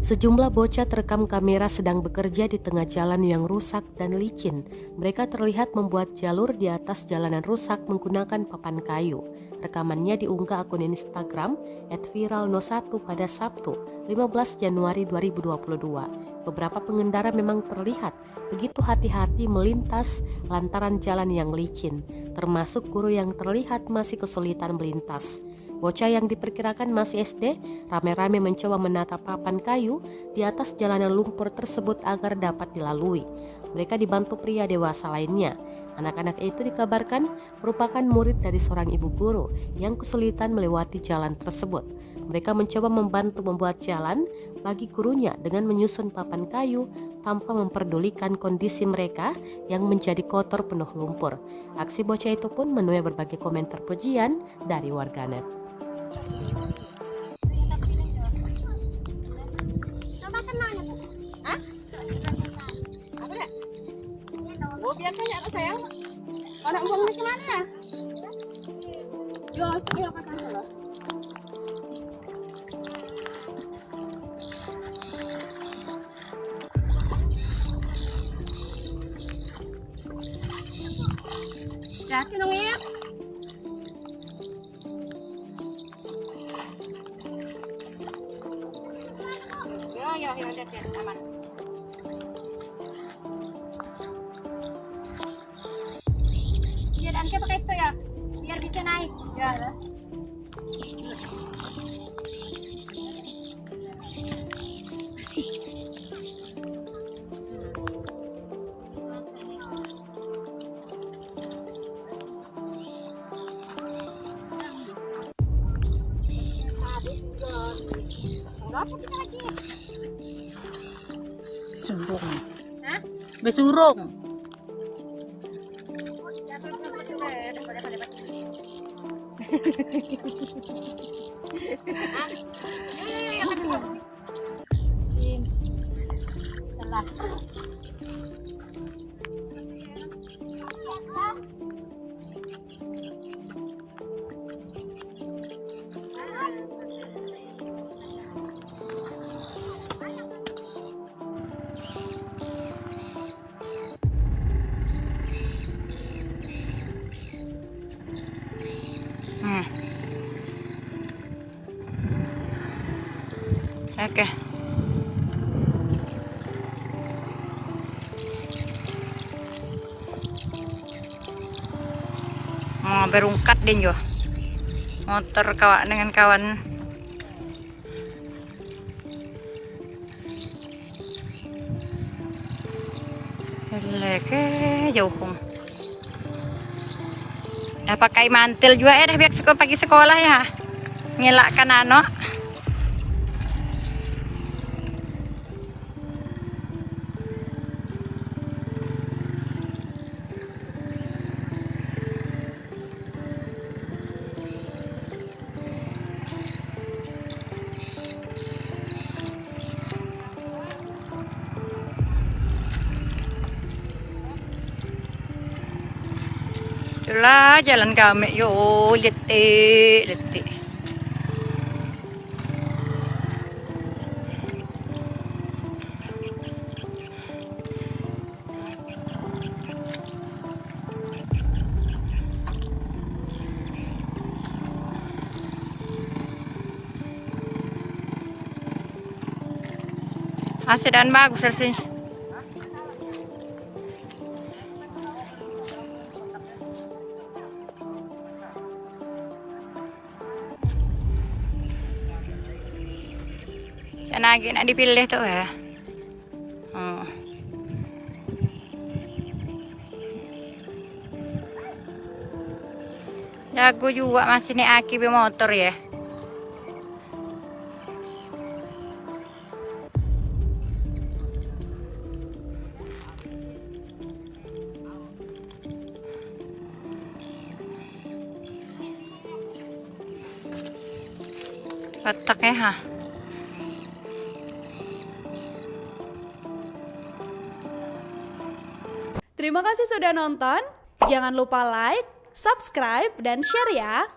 Sejumlah bocah terekam kamera sedang bekerja di tengah jalan yang rusak dan licin. Mereka terlihat membuat jalur di atas jalanan rusak menggunakan papan kayu. Rekamannya diunggah akun Instagram @viralno1 pada Sabtu, 15 Januari 2022. Beberapa pengendara memang terlihat begitu hati-hati melintas lantaran jalan yang licin, termasuk guru yang terlihat masih kesulitan melintas. Bocah yang diperkirakan masih SD rame-rame mencoba menata papan kayu di atas jalanan lumpur tersebut agar dapat dilalui. Mereka dibantu pria dewasa lainnya. Anak-anak itu dikabarkan merupakan murid dari seorang ibu guru yang kesulitan melewati jalan tersebut. Mereka mencoba membantu membuat jalan bagi gurunya dengan menyusun papan kayu tanpa memperdulikan kondisi mereka yang menjadi kotor penuh lumpur. Aksi bocah itu pun menuai berbagai komentar pujian dari warganet. Coba kenalnya, Bu. Hah? Apa ya? Oh, biar saya anak saya. Anak buangnya kemana ya? Yo, saya apa tante loh? Hati dong ya. Ya, aman. Biar anke pakai itu ya, biar bisa naik. Ya. Berapa kita lagi? Surung. Hah? Besurung. Oke. Mau berungkat din yo. Motor kawan dengan kawan. Leke jauh. Dah pakai mantil juga ya, dah biar pagi sekolah ya. Ngelakkan anak. Itulah jalan kami, yo letik. Keadaan bagus sih. Lagi nak dipilih tuh ya. Jago juga masih nih aki motor ya. Pataknya ha. Terima kasih sudah nonton. Jangan lupa like, subscribe, dan share ya.